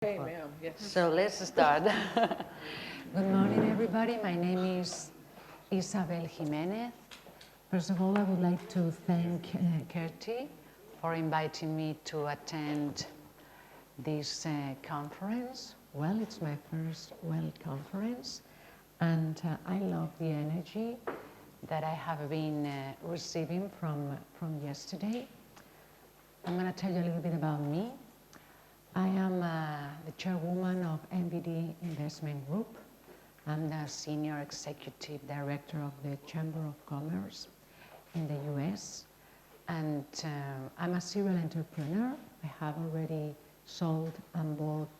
Okay, ma'am, yes. So let's start. Good morning, everybody. My name is Isabel Jiménez. First of all, I would like to thank Kerti for inviting me to attend this conference. Well, it's my first WEL conference, and I love the energy that I have been receiving from yesterday. I'm going to tell you a little bit about me. I am the chairwoman of MBD Investment Group. I'm the senior executive director of the Chamber of Commerce in the US. And I'm a serial entrepreneur. I have already sold and bought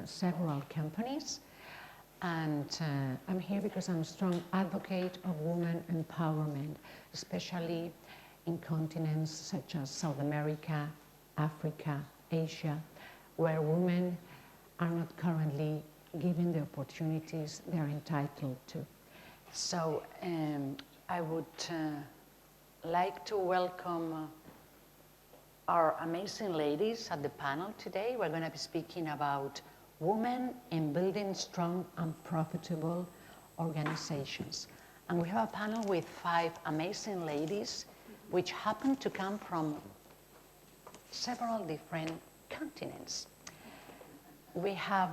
several companies. And I'm here because I'm a strong advocate of women empowerment, especially in continents such as South America, Africa, Asia, where women are not currently given the opportunities they're entitled to. So I would like to welcome our amazing ladies at the panel today. We're going to be speaking about women in building strong and profitable organizations. And we have a panel with 5 amazing ladies, which happen to come from several different continents. We have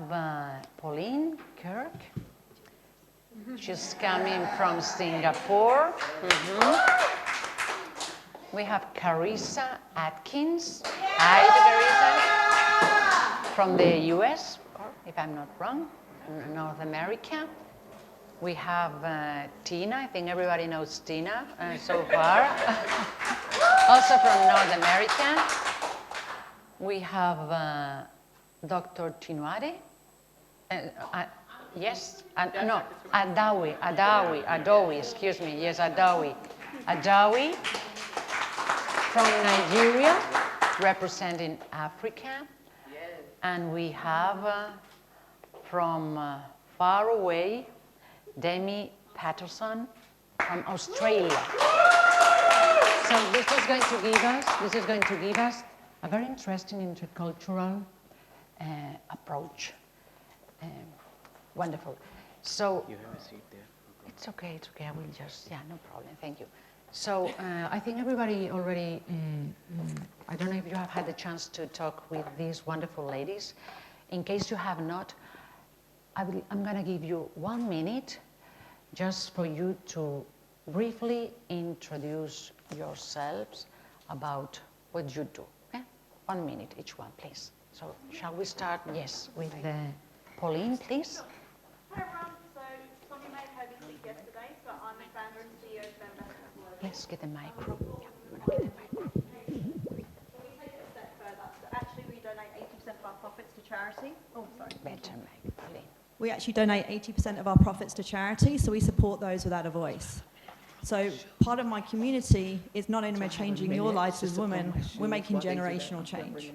Pauline Kirk. She's coming from Singapore. We have Karissa Adkins. Hi, Karissa. From the US, if I'm not wrong, North America. We have Tina. I think everybody knows Tina so far. Also from North America. We have Dr. Tinuade. Yes, no, Adaobi, excuse me. Yes, Adaobi. Adaobi from Nigeria, representing Africa. Yes. And we have from far away, Demi Paterson from Australia. So this is going to give us a very interesting intercultural approach. Wonderful. So You have a seat there. it's okay. I will just, no problem. Thank you. So I think everybody already, I don't know if you have had the chance to talk with these wonderful ladies. In case you have not, I'm going to give you 1 minute just for you to briefly introduce yourselves about what you do. 1 minute each one, please. So shall we start? Yes, with Pauline, please. Hi everyone, so some of you may have heard me speak yesterday, so I'm the founder and CEO of Femvestors. Let's get the micro. Yeah, get the micro. We take it a step further. So actually we donate 80% of our profits to charity. Oh, sorry. Better mic, Pauline. We actually donate 80% of our profits to charity, so we support those without a voice. So part of my community is not only changing your lives as women, we're making generational change.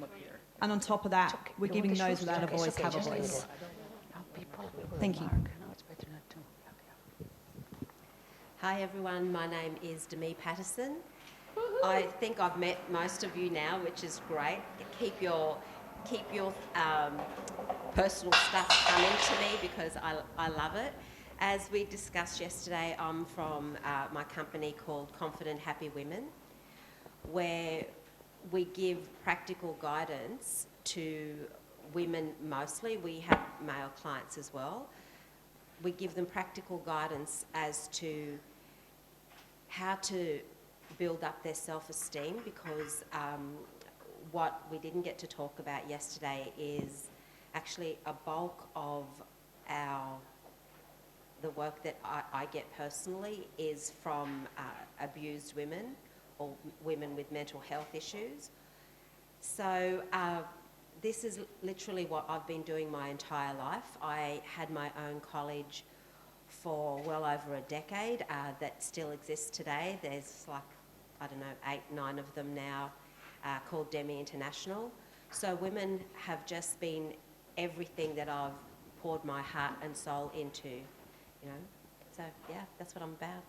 And on top of that, we're giving those without a voice have a voice. Thank you. Hi everyone, my name is Demi Paterson. I think I've met most of you now, which is great. Keep your personal stuff coming to me because I love it. As we discussed yesterday, I'm from my company called Confident Happy Women, where we give practical guidance to women mostly. We have male clients as well. We give them practical guidance as to how to build up their self-esteem, because what we didn't get to talk about yesterday is actually a bulk of the work that I get personally is from abused women or women with mental health issues. So this is literally what I've been doing my entire life. I had my own college for well over a decade that still exists today. There's like, I don't know, 8, 9 of them now called Demi International. So women have just been everything that I've poured my heart and soul into, you know. So yeah, that's what I'm about.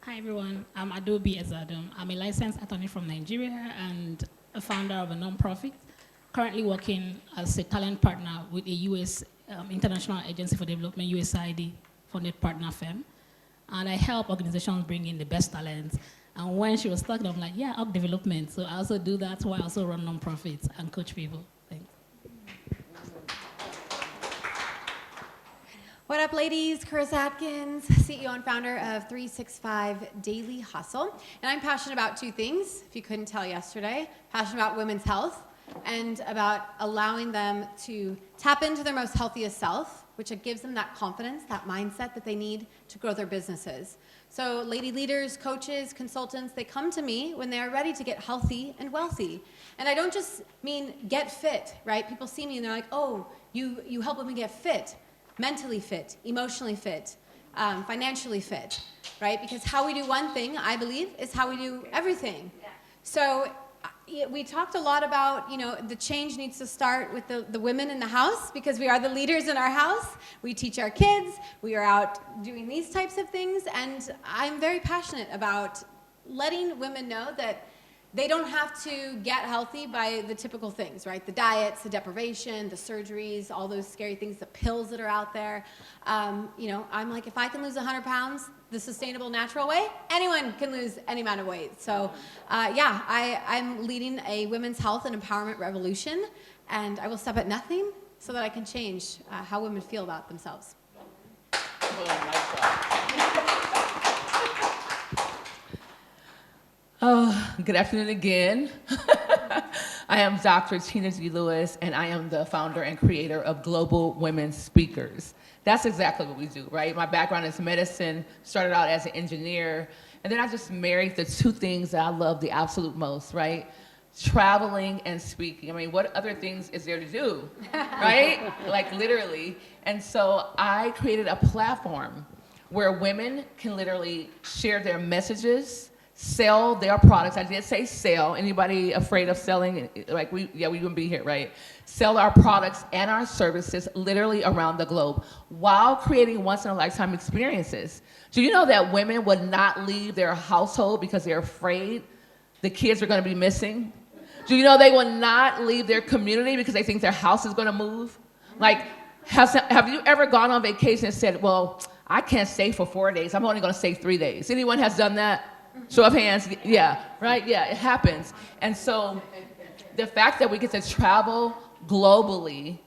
Hi everyone, I'm Adaobi Ezeadum. I'm a licensed attorney from Nigeria and a founder of a non-profit, currently working as a talent partner with a US International Agency for Development, USAID funded partner firm. And I help organizations bring in the best talents. And when she was talking, I'm like, yeah, up development. So I also do that while I also run non-profits and coach people. Thanks. What up, ladies? Karissa Atkins, CEO and founder of 365 Daily Hustle. And I'm passionate about two things, if you couldn't tell yesterday. Passionate about women's health and about allowing them to tap into their most healthiest self, which gives them that confidence, that mindset that they need to grow their businesses. So lady leaders, coaches, consultants, they come to me when they are ready to get healthy and wealthy. And I don't just mean get fit, right? People see me and they're like, oh, you help women get fit. Mentally fit, emotionally fit, financially fit, right? Because how we do one thing, I believe, is how we do everything. Yeah. So we talked a lot about, the change needs to start with the women in the house because we are the leaders in our house. We teach our kids. We are out doing these types of things. And I'm very passionate about letting women know that they don't have to get healthy by the typical things, right? The diets, the deprivation, the surgeries, all those scary things, the pills that are out there. I'm like, if I can lose 100 pounds the sustainable, natural way, anyone can lose any amount of weight. So, I'm leading a women's health and empowerment revolution, and I will stop at nothing so that I can change how women feel about themselves. Oh, good afternoon again. I am Dr. Tina G. Lewis, and I am the founder and creator of Global Women Speakers. That's exactly what we do, right? My background is medicine, started out as an engineer, and then I just married the two things that I love the absolute most, right? Traveling and speaking. I mean, what other things is there to do, right? Like literally. And so I created a platform where women can literally share their messages, sell their products. I did say sell. Anybody afraid of selling? Like we wouldn't be here, right? Sell our products and our services literally around the globe while creating once-in-a-lifetime experiences. Do you know that women would not leave their household because they're afraid the kids are going to be missing? Do you know they will not leave their community because they think their house is going to move? Like, have you ever gone on vacation and said, well, I can't stay for 4 days. I'm only going to stay 3 days. Anyone has done that? Show of hands. Yeah, right? Yeah, it happens. And so the fact that we get to travel globally,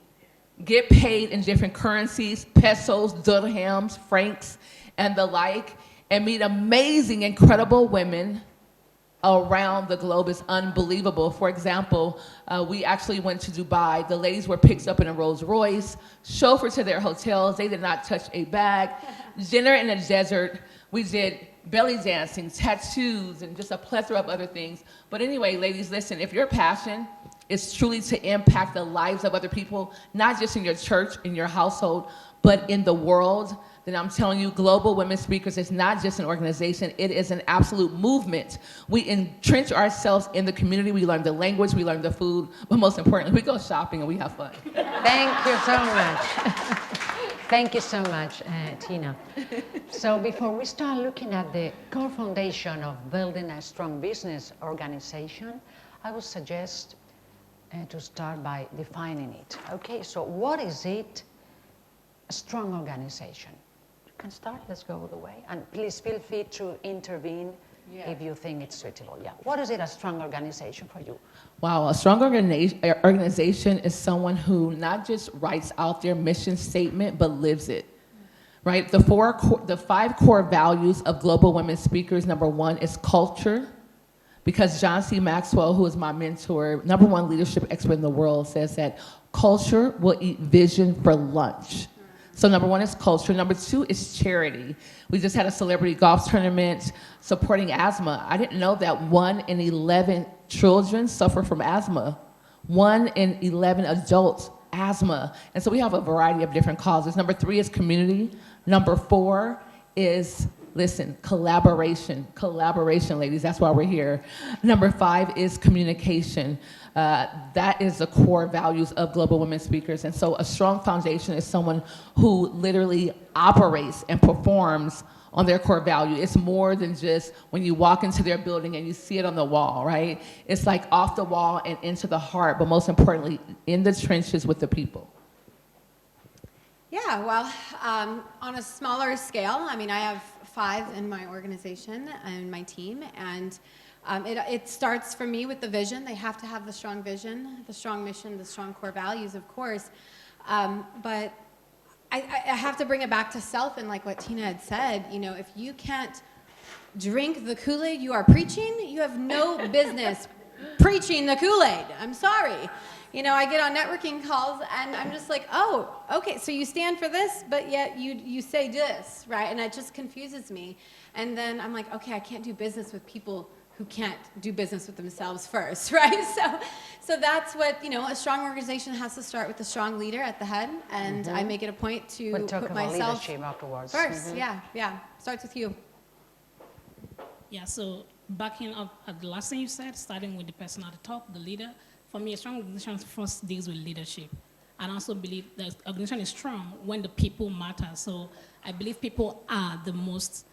get paid in different currencies, pesos, dirhams, francs, and the like, and meet amazing, incredible women around the globe is unbelievable. For example, we actually went to Dubai. The ladies were picked up in a Rolls Royce, chauffeured to their hotels. They did not touch a bag. Dinner in the desert. We did belly dancing, tattoos, and just a plethora of other things. But anyway, ladies, listen, if your passion is truly to impact the lives of other people, not just in your church, in your household, but in the world, then I'm telling you, Global Women Speakers is not just an organization, it is an absolute movement. We entrench ourselves in the community, we learn the language, we learn the food, but most importantly, we go shopping and we have fun. Thank you so much. Thank you so much, Tina. So before we start looking at the core foundation of building a strong business organization, I would suggest to start by defining it. Okay, so what is it, a strong organization? You can start, let's go all the way. And please feel free to intervene if you think it's suitable. Yeah. What is it, a strong organization for you? Wow, a strong organization is someone who not just writes out their mission statement, but lives it, right? The 5 core values of Global Women Speakers, number 1 is culture, because John C. Maxwell, who is my mentor, #1 leadership expert in the world, says that culture will eat vision for lunch. So number 1 is culture. Number 2 is charity. We just had a celebrity golf tournament supporting asthma. I didn't know that 1 in 11 children suffer from asthma. 1 in 11 adults, asthma. And so we have a variety of different causes. Number 3 is community. Number 4 is, listen, collaboration. Collaboration, ladies, that's why we're here. Number 5 is communication. That is the core values of Global Women Speakers. And so a strong foundation is someone who literally operates and performs on their core value. It's more than just when you walk into their building and you see it on the wall, right? It's like off the wall and into the heart, but most importantly, in the trenches with the people. Yeah, well, on a smaller scale, I mean, I have 5 in my organization and my team, and it starts for me with the vision. They have to have the strong vision, the strong mission, the strong core values, of course. But I have to bring it back to self, and like what Tina had said, you know, if you can't drink the Kool-Aid you are preaching, you have no business preaching the Kool-Aid. I'm sorry. You know, I get on networking calls and I'm just like, oh, okay, so you stand for this, but yet you say this, right? And it just confuses me. And then I'm like, okay, I can't do business with people who can't do business with themselves first, right? So that's what, you know, a strong organization has to start with a strong leader at the head, and I make it a point to We'll talk put about myself leadership afterwards. first. Yeah, starts with you. Yeah, so backing up at the last thing you said, starting with the person at the top, the leader, for me, a strong organization first deals with leadership. And I also believe that the organization is strong when the people matter. So I believe people are the most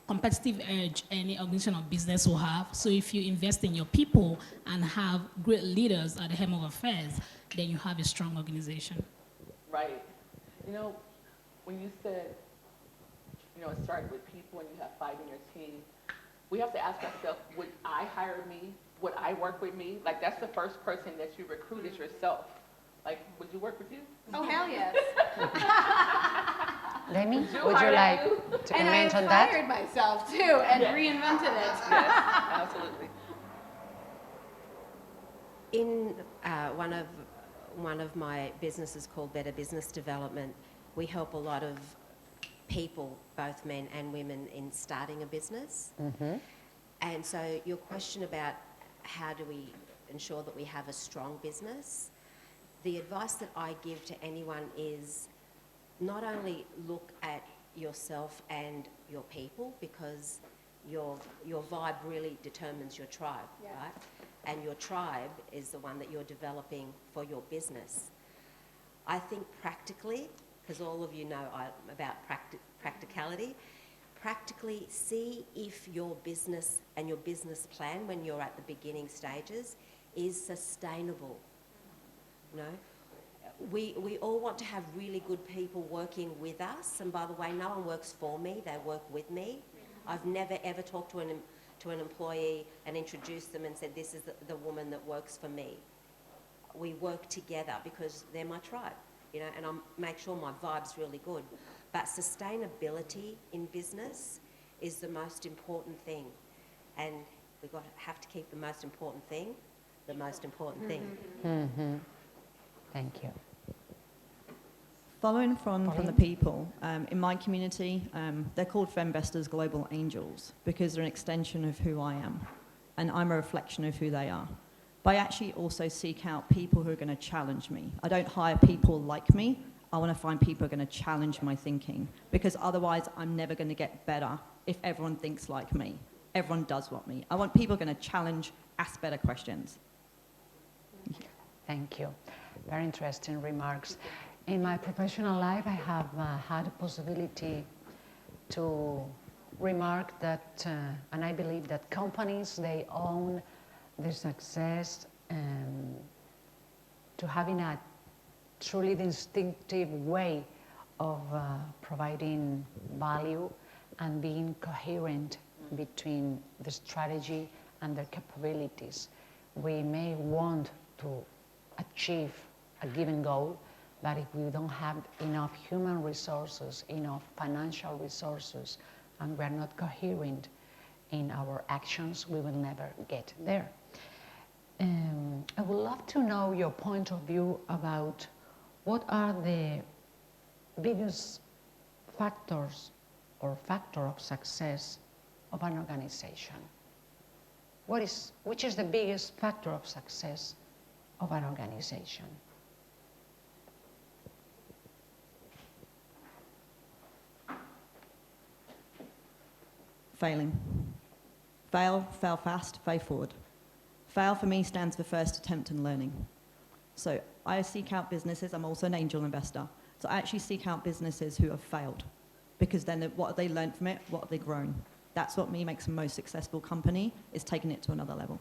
competitive edge any organization or business will have. So if you invest in your people and have great leaders at the helm of affairs, then you have a strong organization. Right. You know, when you said, you know, it started with people and you have 5 in your team, we have to ask ourselves, would I hire me? Would I work with me? Like, that's the first person that you recruit is yourself. Like, would you work with you? Oh, hell yes. Demi, Would you would you hire like you? to And I comment on that? fired myself too and reinvented it. Yes, absolutely. In one of my businesses called Better Business Development, we help a lot of people, both men and women, in starting a business. And so your question about how do we ensure that we have a strong business, the advice that I give to anyone is not only look at yourself and your people, because your vibe really determines your tribe, right? And your tribe is the one that you're developing for your business. I think practically, because all of you know about practicality, practically see if your business and your business plan when you're at the beginning stages is sustainable. You know, we all want to have really good people working with us, and by the way, no one works for me, they work with me. I've never ever talked to an employee and introduced them and said, this is the woman that works for me. We work together because they're my tribe, you know, and I make sure my vibe's really good. But sustainability in business is the most important thing, and we've got to have to keep the most important thing the most important thing. Thank you. Following from the people, in my community, they're called Femvestors Global Angels because they're an extension of who I am, and I'm a reflection of who they are. But I actually also seek out people who are going to challenge me. I don't hire people like me. I want to find people who are going to challenge my thinking, because otherwise I'm never going to get better if everyone thinks like me. Everyone does want me. I want people who are going to challenge, ask better questions. Thank you. Very interesting remarks. In my professional life, I have had a possibility to remark that, and I believe that companies, they own their success to having a truly distinctive way of providing value and being coherent between the strategy and their capabilities. We may want to achieve a given goal, but if we don't have enough human resources, enough financial resources, and we're not coherent in our actions, we will never get there. I would love to know your point of view about what are the biggest factors or factor of success of an organization. Which is the biggest factor of success of an organization? Failing. Fail fast, fail forward. Fail for me stands for first attempt and learning. So I seek out businesses, I'm also an angel investor, so I actually seek out businesses who have failed. because then what have they learned from it? What have they grown? That's what makes a most successful company, is taking it to another level.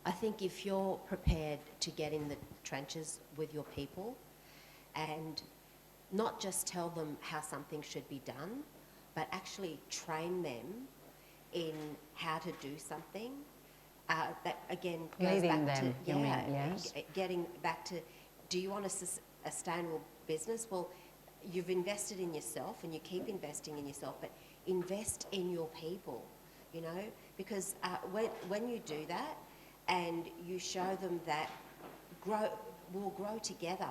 I think if you're prepared to get in the trenches with your people and not just tell them how something should be done, but actually train them in how to do something, that again goes Leading back them, to, you mean, yes? Getting back to, do you want a sustainable business? Well, you've invested in yourself and you keep investing in yourself, but invest in your people, you know, because when you do that and you show them that we'll grow together,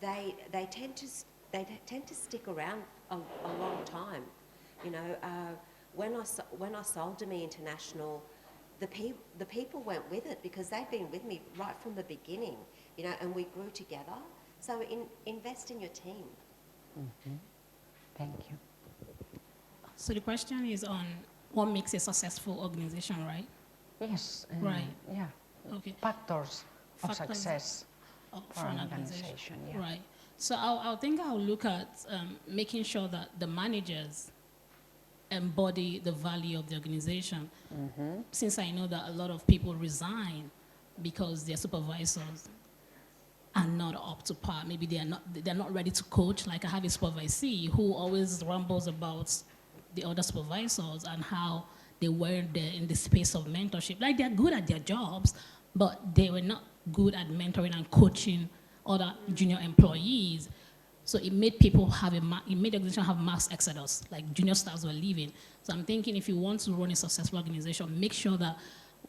they tend to stick around a long time. You know, when I sold Demi International, the people went with it because they've been with me right from the beginning, you know, and we grew together. So invest in your team. Thank you. So the question is on what makes a successful organization, right? Yes. Right. Yeah. Okay. Factors of Factors success For an organization. Yeah. Right. So I think I'll look at making sure that the managers embody the value of the organization. Since I know that a lot of people resign because their supervisors are not up to par. Maybe they're not ready to coach. Like I have a supervisee who always rambles about the other supervisors and how they weren't there in the space of mentorship. Like they're good at their jobs, but they were not good at mentoring and coaching other junior employees. So it made people it made the organization have mass exodus, like junior staffs were leaving. So I'm thinking if you want to run a successful organization, make sure that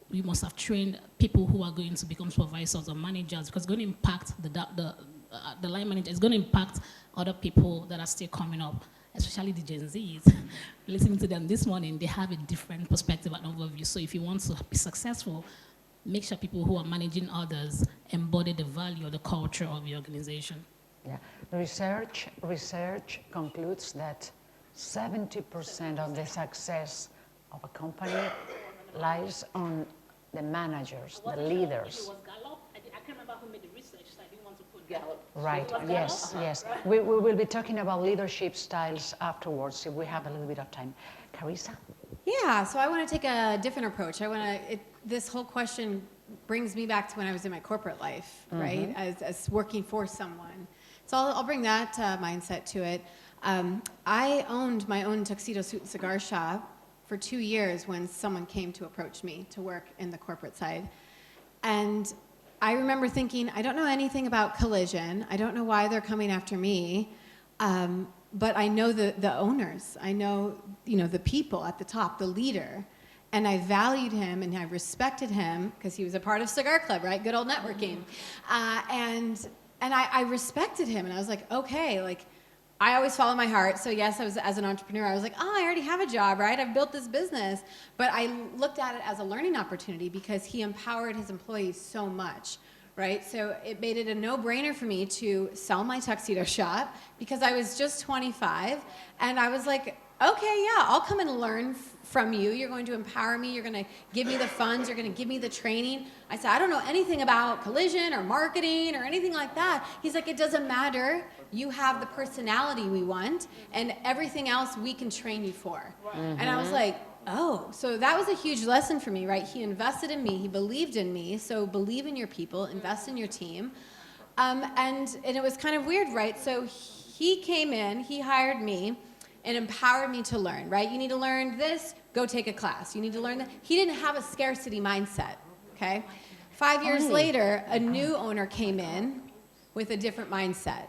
you must have trained people who are going to become supervisors or managers, because it's going to impact the line manager. It's going to impact other people that are still coming up, especially the Gen Zs. Listening to them this morning, they have a different perspective and overview. So if you want to be successful, make sure people who are managing others embody the value or the culture of your organization. Yeah. Research concludes that 70% of the success of a company lies on the managers, the leaders. It was Gallup. I can't remember who made the research, so I didn't want to put Gallup. Right, yes, yes. We will be talking about leadership styles afterwards if we have a little bit of time. Karissa? Yeah, so I want to take a different approach. This whole question brings me back to when I was in my corporate life, right, as working for someone. So I'll bring that mindset to it. I owned my own tuxedo suit and cigar shop for 2 years when someone came to approach me to work in the corporate side. And I remember thinking, I don't know anything about collision. I don't know why they're coming after me. But I know the owners. I know, the people at the top, the leader. And I valued him and I respected him because he was a part of Cigar Club, right? Good old networking. And I respected him. And I was like, okay, like, I always follow my heart. So yes, as an entrepreneur, I was like, I already have a job, right? I've built this business. But I looked at it as a learning opportunity because he empowered his employees so much, right? So it made it a no-brainer for me to sell my tuxedo shop because I was just 25. And I was like, okay, yeah, I'll come and learn from you. You're going to empower me. You're going to give me the funds. You're going to give me the training. I said, I don't know anything about collision or marketing or anything like that. He's like, it doesn't matter. You have the personality we want, and everything else we can train you for. And I was like, oh, so that was a huge lesson for me, right? He invested in me. He believed in me. So believe in your people. Invest in your team. And it was kind of weird, right? So he came in. He hired me and empowered me to learn, right? You need to learn this, go take a class. You need to learn that. He didn't have a scarcity mindset, okay? 5 years later, a new owner came in with a different mindset.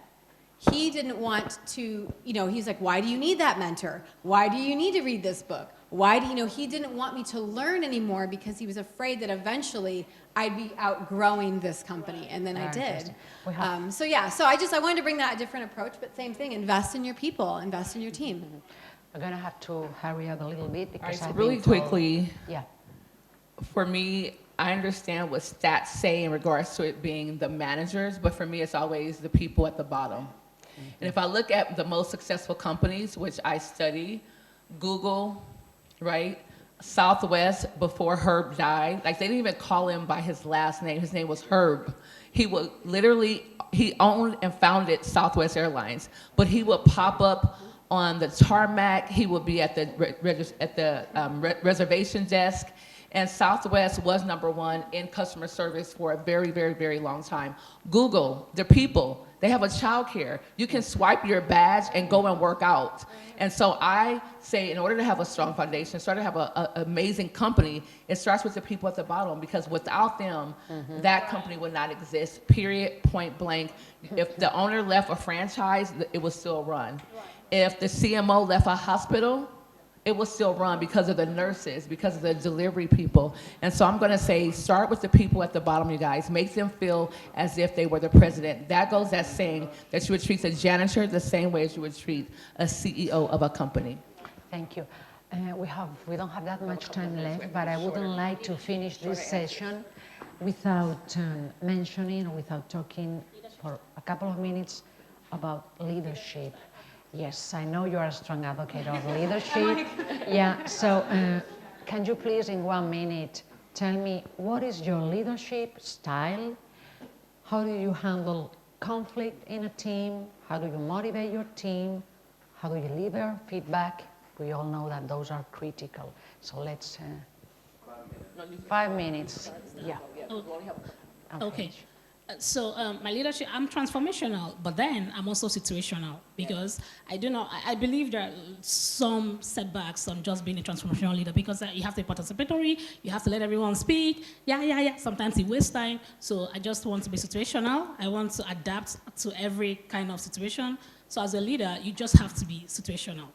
He didn't want to, he's like, why do you need that mentor? Why do you need to read this book? He didn't want me to learn anymore because he was afraid that eventually I'd be outgrowing this company, and then I did. So I wanted to bring that a different approach, but same thing, invest in your people, invest in your team. We're going to have to hurry up a little bit because I've really quickly, yeah. For me, I understand what stats say in regards to it being the managers, but for me, it's always the people at the bottom. And if I look at the most successful companies, which I study, Google, right? Southwest before Herb died. Like, they didn't even call him by his last name. His name was Herb. He would literally, he owned and founded Southwest Airlines, but he would pop up on the tarmac. He would be at the reservation desk. And Southwest was #1 in customer service for a very, very, very long time. Google, the people, they have a child care. You can swipe your badge and go and work out. And so I say, in order to have a strong foundation, in order to have an amazing company, it starts with the people at the bottom, because without them, that company would not exist, period, point blank. If the owner left a franchise, it would still run. If the CMO left a hospital, it will still run because of the nurses, because of the delivery people. And so I'm going to say, start with the people at the bottom, you guys. Make them feel as if they were the president. That goes as saying that you would treat a janitor the same way as you would treat a CEO of a company. Thank you. We don't have that much time left, but I wouldn't like to finish this session without mentioning or without talking for a couple of minutes about leadership. Yes, I know you are a strong advocate of leadership. Yeah, so can you please, in 1 minute, tell me what is your leadership style? How do you handle conflict in a team? How do you motivate your team? How do you deliver feedback? We all know that those are critical. So let's, 5 minutes. Yeah. Okay. So my leadership, I'm transformational, but then I'm also situational, because I believe there are some setbacks on just being a transformational leader, because you have to be participatory, you have to let everyone speak, sometimes it wastes time. So I just want to be situational. I want to adapt to every kind of situation. So as a leader, you just have to be situational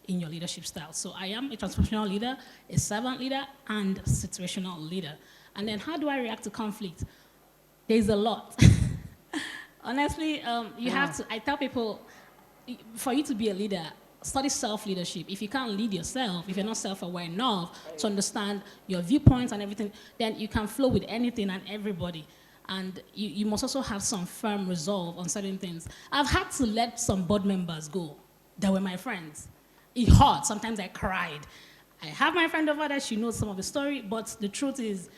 in your leadership style. So I am a transformational leader, a servant leader, and a situational leader. And then how do I react to conflict? There's a lot. Honestly, you have to, I tell people, for you to be a leader, study self-leadership. If you can't lead yourself, if you're not self-aware enough to understand your viewpoints and everything, then you can flow with anything and everybody. And you must also have some firm resolve on certain things. I've had to let some board members go that were my friends. It hurt. Sometimes I cried. I have my friend over there. She knows some of the story. But the truth is,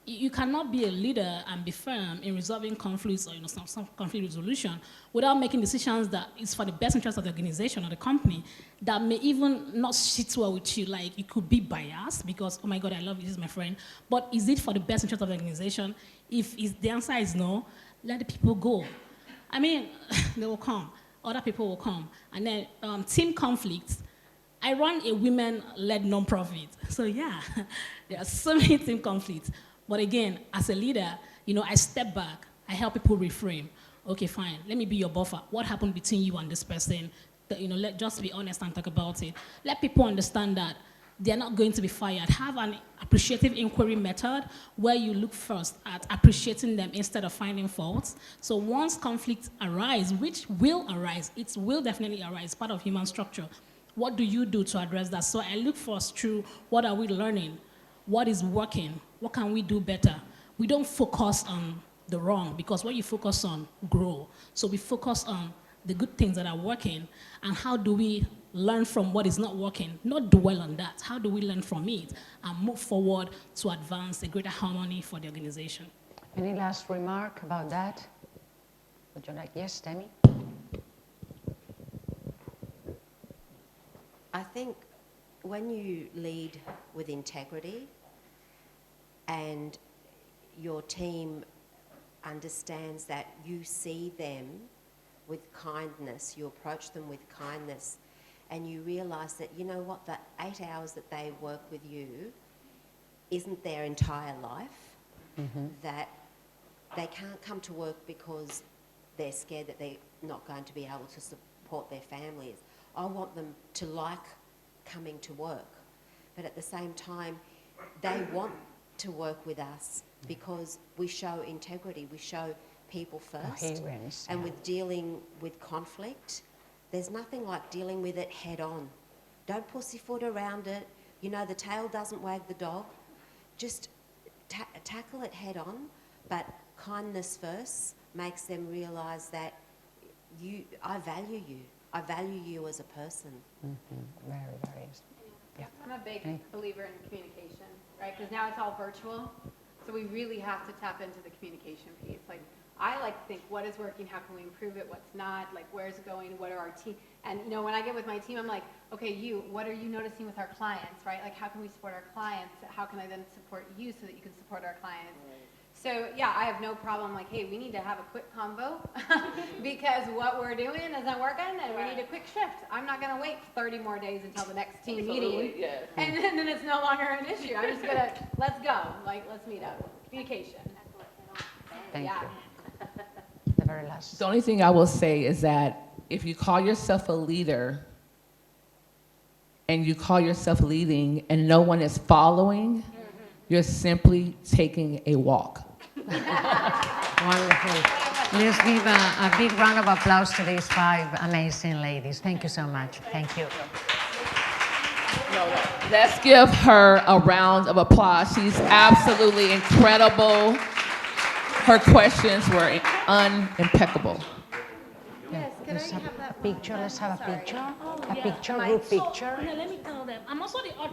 you cannot be a leader and be firm in resolving conflicts or some conflict resolution without making decisions that is for the best interest of the organization or the company that may even not sit well with you. Like, you could be biased because, oh my God, I love you, this is my friend. But is it for the best interest of the organization? If the answer is no, let the people go. I mean, they will come. Other people will come. And then team conflicts. I run a women-led nonprofit. So yeah, there are so many team conflicts. But again, as a leader, I step back. I help people reframe. Okay, fine. Let me be your buffer. What happened between you and this person? Let's just be honest and talk about it. Let people understand that they're not going to be fired. Have an appreciative inquiry method where you look first at appreciating them instead of finding faults. So once conflicts arise, which will arise, it will definitely arise, part of human structure. What do you do to address that? So I look first through what are we learning? What is working? What can we do better? We don't focus on the wrong, because what you focus on grow. So we focus on the good things that are working, and how do we learn from what is not working, not dwell on that. How do we learn from it and move forward to advance a greater harmony for the organization? Any last remark about that? Would you like? Yes, Demi? I think when you lead with integrity and your team understands that you see them with kindness, you approach them with kindness, and you realise that, you know what, that 8 hours that they work with you isn't their entire life, that they can't come to work because they're scared that they're not going to be able to support their families. I want them to like coming to work, but at the same time, they want to work with us because we show integrity, we show people first. And with dealing with conflict, there's nothing like dealing with it head on. Don't pussyfoot around it. The tail doesn't wag the dog. Just tackle it head on, but kindness first makes them realise that I value you. I value you as a person. Very, very. Yeah. I'm a big Okay. believer in communication, right? Because now it's all virtual, so we really have to tap into the communication piece. Like, I like to think, what is working? How can we improve it? What's not? Like, where's it going? What are our team? And you know, when I get with my team, I'm like, okay, what are you noticing with our clients, right? Like, how can we support our clients? How can I then support you so that you can support our clients? So yeah, I have no problem. Like, hey, we need to have a quick convo because what we're doing isn't working, and we need a quick shift. I'm not going to wait 30 more days until the next team meeting, Yes. and then it's no longer an issue. I'm just gonna let's go. Like, let's meet up. Communication. Thank Yeah. you. The very last. The only thing I will say is that if you call yourself a leader and you call yourself leading and no one is following, you're simply taking a walk. Wonderful. Let's give a big round of applause to these 5 amazing ladies. Thank you so much. Thank you. Let's give her a round of applause. She's absolutely incredible. Her questions were impeccable. Yes. Can I Let's have that picture. Let's have a picture. A Yeah. picture, group picture. Let me tell them. I'm also the author